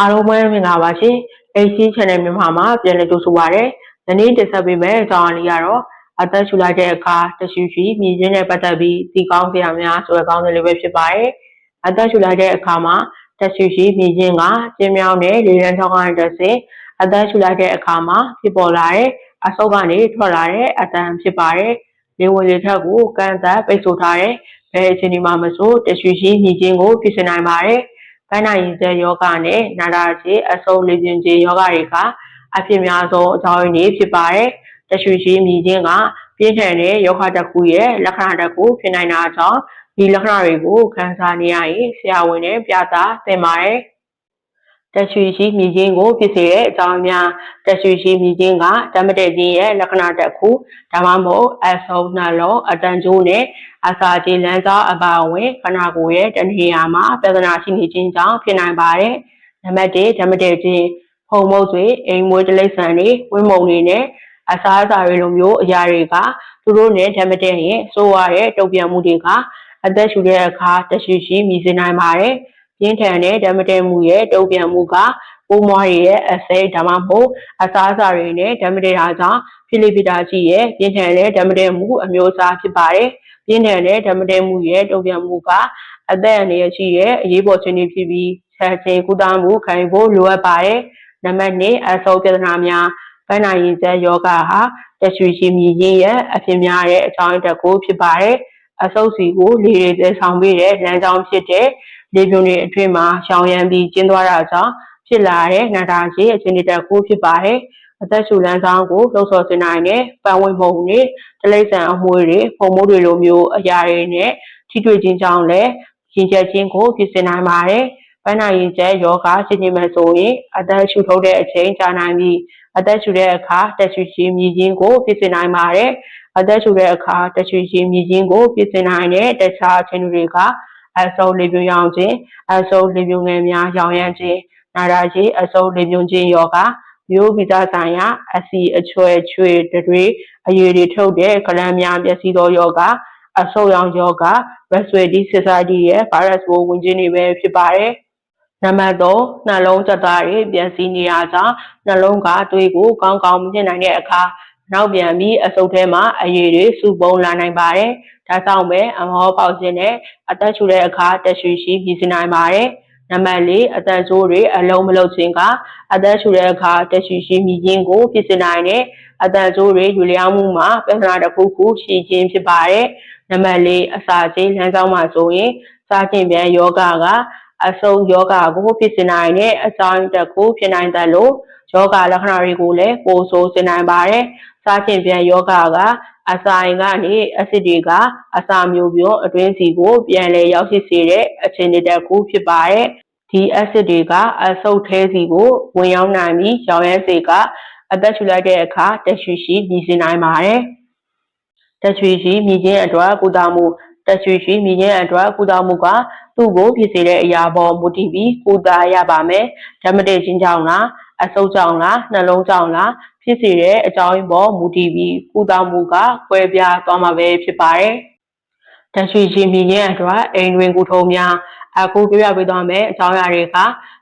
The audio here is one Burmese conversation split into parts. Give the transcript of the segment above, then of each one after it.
အားလုံးပဲမင်္ဂလာပါရှင်။ AC Channel မြန်မာမှာပြန်လည်ကြိုဆိုပါရစေ။ဒီနေ့တင်ဆက်ပေးမယ့်အကြောင်းအရာလေးကတော့အသက်ရှူလိုက်တဲ့အခါတရှူရှူမြည်ခြင်းနဲ့ပတ်သက်ပြီးဒီကောင်းစရာများဆိုတဲ့ကောင်းစရာလေးပဲဖြစ်ပါတယ်။အသက်ရှူလိုက်တဲ့အခါမှာတရှူရှူမြည်ခြင်းကကျင်းမြောင်းတဲ့လေလံချောင်းကနေတစ်ဆင့်အသက်ရှူလိုက်တဲ့အခါမှာဖြစ်ပေါ်လာတဲ့အဆုတ်ကနေထွက်လာတဲ့အတန်ဖြစ်ပါတယ်။လေဝင်လေထွက်ကိုကန့်သတ်ပိတ်ဆို့ထားတဲ့ဘယ်အခြေအနေမှာမဆိုတရှူရှူမြည်ခြင်းကိုဖြစ်စေနိုင်ပါတယ်။ပန်းနာရင်ကျယောဂနဲ့နာတာချေအဆုတ်လေပြင်းခြင်းယောဂတွေကအဖြစ်များဆုံးအကြောင်းရင်းတွေဖြစ်ပါတယ်။တရှူရှူမြည်ခြင်းကပြင်းထန်တဲ့ယောဂတစ်ခုရဲ့လက္ခဏာတစ်ခုဖြစ်နိုင်တာကြောင့်ဒီလက္ခဏာတွေကိုခံစားနေရရင်ဆရာဝန်နဲ့ပြသသင့်ပါတယ်။တရှူရှူမြည်ခြင်းကိုဖြစ်စေတဲ့အကြောင်းအများတရှူရှူမြည်ခြင်းကဓမ္မတေခြင်းရဲ့လက္ခဏာတစ်ခုဒါမှမဟုတ်အဆုတ်နှလုံးအတန်ကျိုးနဲ့အစာခြေလမ်းကြောင်းအပါအဝင်ခန္ဓာကိုယ်ရဲ့တနေရာမှာပြဿနာရှိနေခြင်းကြောင့်ဖြစ်နိုင်ပါတယ်။နံပါတ်1ဓမ္မတေခြင်းဖုံမုတ်တွေအိမ်မွေးတိရစ္ဆာန်တွေဝင်းမုံတွေနဲ့အစားအစာတွေလိုမျိုးအရာတွေကသူတို့နဲ့ဓမ္မတေရဲ့ဆိုးရတဲ့တုံ့ပြန်မှုတွေကအသက်ရှူတဲ့အခါတရှူရှူမြည်စေနိုင်ပါတယ်။ပြင်းထန်တဲ့ဓမ္မတေမှုရဲ့တုံ့ပြန်မှုကပိုးမွားရဲ့အဆိပ်ဒါမှမဟုတ်အစားအစာတွေနဲ့ဓမ္မတေဟာကြောင့်ဖိလိပိတာကြီးရဲ့ပြင်းထန်တဲ့ဓမ္မတေမှုအမျိုးအစားဖြစ်ပါတယ်။ပြင်းထန်တဲ့ဓမ္မတေမှုရဲ့တုံ့ပြန်မှုကအသက်အန္တရာယ်ရှိတဲ့အရေးပေါ်ခြင်းတွေဖြစ်ပြီးချက်ချင်းကုသမှုခံယူဖို့လိုအပ်ပါတယ်။နံပါတ်2အဆုတ်ပြဿနာများပန်းနာရင်ကျယောဂဟာတရှူရှူမြည်ခြင်းရဲ့အဖြစ်များတဲ့အကြောင်းတစ်ခုဖြစ်ပါတယ်။အဆုတ်စီကိုလေတွေသယ်ဆောင်ပေးတဲ့လမ်းကြောင်းဖြစ်တဲ့လေပြွန်တွေအတွင်းမှာရှောင်ရမ်းပြီးကျင်းသွားတာကြောင့်ဖြစ်လာတဲ့နာတာရှည်အခြေအနေတစ်ခုဖြစ်ပါတယ်။အသက်ရှူလမ်းကြောင်းကိုလှုပ်ဆော်စေနိုင်တဲ့ပန်းဝင်မုံတွေတလိမ့်ဆန်အမွှေးတွေဖုံမိုးတွေလိုမျိုးအရာတွေနဲ့ထိတွေ့ခြင်းကြောင့်လည်းရင်ကျက်ခြင်းကိုဖြစ်စေနိုင်ပါတယ်။ပန်းနာရင်ကျက်ယောဂဖြစ်နေမှဆိုရင်အသက်ရှူထုတ်တဲ့အချိန်ကြာနိုင်ပြီးအသက်ရှူတဲ့အခါတရှူရှူမြည်ခြင်းကိုဖြစ်စေနိုင်ပါတယ်။အသက်ရှူတဲ့အခါတရှူရှူမြည်ခြင်းကိုဖြစ်စေနိုင်တဲ့တခြားအခြေအနေတွေကအဆုတ်လေပြွန်ရောင်ခြင်းအဆုတ်လေပြွန်ငယ်များရောင်ရမ်းခြင်းနာတာရှည်အဆုတ်လေပြွန်ခြင်းယောဂမျိုးဗီဇဆိုင်ရာအဆီအချွဲချွေတွေအရွေတွေထုတ်တဲ့ကလမ်းများပျက်စီးသောယောဂအဆုတ်ရောင်ယောဂ Respiratory Society ရဲ့ virus ပိုးဝင်ခြင်းတွေပဲဖြစ်ပါတယ်။နံပါတ်3နှလုံးကြက်သားတွေပျက်စီးနေရကြောင်းနှလုံးကသွေးကိုကောင်းကောင်းမဖြစ်နိုင်တဲ့အခါနောက်ပြန်ပြီးအဆုတ်ထဲမှာအရွေတွေစုပုံလာနိုင်ပါတယ်။ဒါကြောင့်ပဲအမောပေါက်ခြင်းနဲ့အသက်ရှူတဲ့အခါတရှူရှူမြည်စေနိုင်ပါတယ်။နံပါတ်4အသက်ကျိုးတွေအလုံးမလုံးခြင်းကအသက်ရှူတဲ့အခါတရှူရှူမြည်ခြင်းကိုဖြစ်စေနိုင်တဲ့အသက်ကျိုးတွေယူလျောင်းမှုမှာပြဿနာတစ်ခုခုရှိခြင်းဖြစ်ပါတယ်။နံပါတ်4အစာခြေလမ်းကြောင်းမှာဆိုရင်စားခြင်းပြန်ယောဂကအဆုတ်ယောဂကိုဖြစ်စေနိုင်တဲ့အကြောင်းတစ်ခုဖြစ်နိုင်တယ်လို့ယောဂလက္ခဏာတွေကိုလည်းပိုဆိုးစေနိုင်ပါတယ်။စားခြင်းပြန်ယောဂကအစာအိမ်ကနေအဆစ်တွေကအစာမျိုးပြုံးအတွင်းစီကိုပြန်လည်ရောက်ရှိစေတဲ့အခြေအနေတစ်ခုဖြစ်ပါတယ်။ဒီအဆစ်တွေကအဆုတ်ထဲစီကိုဝင်ရောက်နိုင်ပြီးရောင်ရမ်းစေကအသက်ရှူလိုက်တဲ့အခါတရှူရှူမြည်စေနိုင်ပါတယ်။တရှူရှူမြည်ခြင်းအတွက်ကုသမှုတရှူရှူမြည်ခြင်းအတွက်ကုသမှုကသူ့ကိုဖြစ်စေတဲ့အရာပေါ်မူတည်ပြီးကုသရပါမယ်။ဓမ္မတေခြင်းကြောင့်လားအဆုတ်ကြောင့်လားနှလုံးကြောင့်လားဖြစ်စေတဲ့အကြောင်းရင်းပေါ်မူတည်ပြီးကုသမှုကကွဲပြားသွားမှာပဲဖြစ်ပါတယ်။တရှူရှူမြည်ခြင်းအတွက်အိမ်တွင်ကုထုံးများအခုပြပြပေးသွားမယ်အကြောင်းအရာတွေက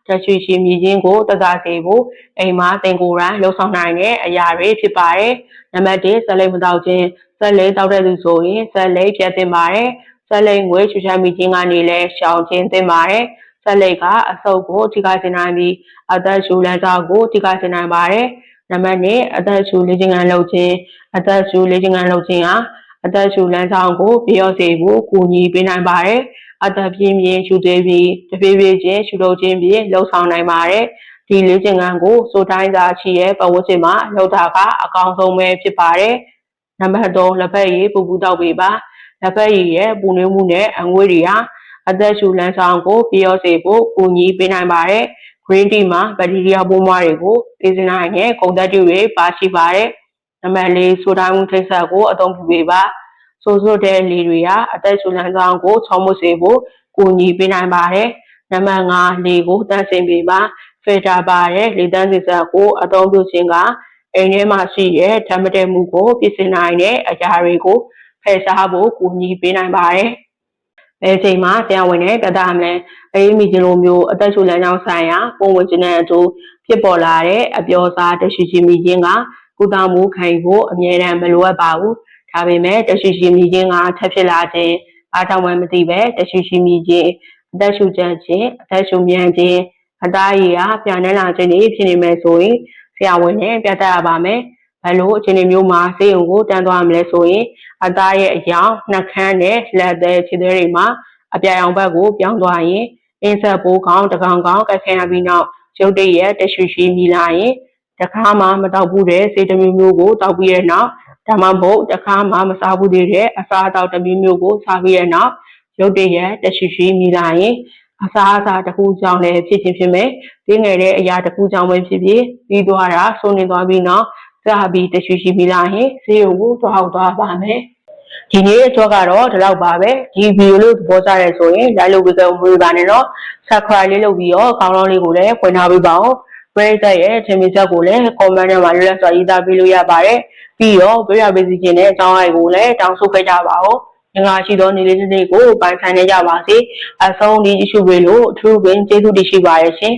တရှူရှူမြည်ခြင်းကိုသက်သာစေဖို့အိမ်မှာသင်ကိုယ်တိုင်လှုပ်ဆောင်နိုင်တဲ့အရာတွေဖြစ်ပါတယ်။နံပါတ်1ဆက်လိပ်မတောက်ခြင်းဆက်လိပ်တောက်တဲ့သူဆိုရင်ဆက်လိပ်ဖြတ်သင့်ပါတယ်။ဆက်လိပ်ငွေချူချမိခြင်းကနေလည်းရှောင်ခြင်းသင့်ပါတယ်။ဆက်လိပ်ကအဆုတ်ကိုထိခိုက်စေနိုင်ပြီးအသက်ရှူလမ်းကြောင်းကိုထိခိုက်စေနိုင်ပါတယ်။နံပါတ်2အသက်ရှူလေ့ကျင့်ခန်းလုပ်ခြင်းအသက်ရှူလေ့ကျင့်ခန်းလုပ်ခြင်းဟာအသက်ရှူလမ်းကြောင်းကိုပြောစေဖို့ကူညီပေးနိုင်ပါတယ်။အသက်ပြင်းပြင်းရှူသေးပြီးတဖြည်းဖြည်းချင်းရှူထုတ်ခြင်းဖြင့်လှုပ်ဆောင်နိုင်ပါတယ်။ဒီလေ့ကျင့်ခန်းကိုစိုးတိုင်းသာရှိရဲ့ပတ်ဝန်းကျင်မှာလုပ်တာကအကောင်းဆုံးပဲဖြစ်ပါတယ်။နံပါတ်3လက်ဖက်ရည်ပူပူတောက်ပေးပါလက်ဖက်ရည်ရဲ့ပူနွေးမှုနဲ့အငွေ့တွေဟာအသက်ရှူလမ်းကြောင်းကိုပြောစေဖို့ကူညီပေးနိုင်ပါတယ်။ Green tea မှာဘက်တီးရီးယားပိုးမွှားတွေကိုသိစေနိုင်တဲ့ဂုဏ်သတ္တိတွေပါရှိပါတယ်။နံပါတ်4ဆိုတိုင်းမှုထိတ်ဆက်ကိုအသုံးပြုပေးပါဆိုတဲ့လေတွေဟာအသက်ရှူလမ်းကြောင်းကိုချောမွေ့စေဖို့ကူညီပေးနိုင်ပါတယ်။နံပါတ်5လေကိုတန့်စင်ပေးပါဖီလ်တာပါတဲ့လေတန့်စင်စက်ကိုအသုံးပြုခြင်းကအိမ်ထဲမှာရှိတဲ့ဓာတ်မတည့်မှုကိုပြင်ဆင်နိုင်တဲ့အရာတွေကိုဖယ်ရှားဖို့ကူညီပေးနိုင်ပါတယ်။ ဘယ်ချိန်မှာဆရာဝန်နဲ့ပြသမလဲအေးမိခြင်းလိုမျိုးအသက်ရှူလမ်းကြောင်းဆိုင်ရာပုံဝင်ခြင်းနဲ့အတူဖြစ်ပေါ်လာတဲ့အပျော်စားတရှိရှိမိခြင်းကကုသမှုခံဖို့အမြဲတမ်းမလိုအပ်ပါဘူးဒါပေမဲ့တရှိရှိမိခြင်းကထပ်ဖြစ်လာခြင်းအားထောင်မှမသိပဲတရှိရှိမိခြင်းအသက်ရှူကြခြင်းအသက်ရှူမြန်ခြင်းအသားရည်ကပြန်နှံလာခြင်းတွေဖြစ်နေမယ်ဆိုရင်ဆရာဝန်နဲ့ပြသရပါမယ်ဘယ်လိုအခြေအနေမျိုးမှာဆေးရုံကိုတန်းသွားမလဲဆိုရင်အသားရဲ့အယောင်နှာခမ်းနဲ့လက်သေးခြေသေးတွေမှာအပြာရောင်ဘက်ကိုပြောင်းသွားရင်အင်းဆက်ပိုးကောင်တကောင်ကောင်ကက်ခဲရပြီးနောက်ရုပ်တရက်တရှိရှိမိလာရင်တခါမှမတောက်ဘူးတဲ့ဆေးတစ်မျိုးမျိုးကိုတောက်ပြီးတဲ့နောက်ဒါမှမဟုတ်တခါမှမစားဘူးသေးတဲ့အစားအသောက်တစ်မျိုးမျိုးကိုစားပြီးတဲ့နောက်ရုပ်တရက်တရှိရှိမိလာရင်အစားအစာတစ်ခုကြောင့်လည်းဖြစ်ချင်းဖြစ်မယ်ဒီငယ်တဲ့အရာတစ်ခုကြောင့်ပဲဖြစ်ဖြစ်ပြီးသွားတာဆုံးနေသွားပြီးနောက်စားပြီးတရှိရှိမိလာရင်ဆေးရုံကိုသွားပါမယ်ဒီနေ့အကြောကတော့ဒီလောက်ပါပဲဒီဗီဒီယိုလေးသဘောကျတယ်ဆိုရင် like လုပ်ပေးကြဦးပါနဲ့တော့ subscribe လေးလုပ်ပြီးတော့ခေါင်းလောင်းလေးကိုလည်းဖွင့်ထားပေးပါဦးပရိသတ်ရဲ့ထင်မြင်ချက်ကိုလည်း comment ထဲမှာလွတ်လပ်စွာရေးသားပေးလို့ရပါတယ်ပြီးတော့ပြရပေးစီခြင်းနဲ့အကြောင်းအရာကိုလည်းတောင်းဆိုခဲ့ကြပါဦးငါရှိသောနေ့လေးတစ်နေ့ကိုပိုင်ဆိုင်နေကြပါစေအဆုံးဒီ issue တွေလို့အထူးပင်ကျေးဇူးတင်ရှိပါရဲ့ရှင်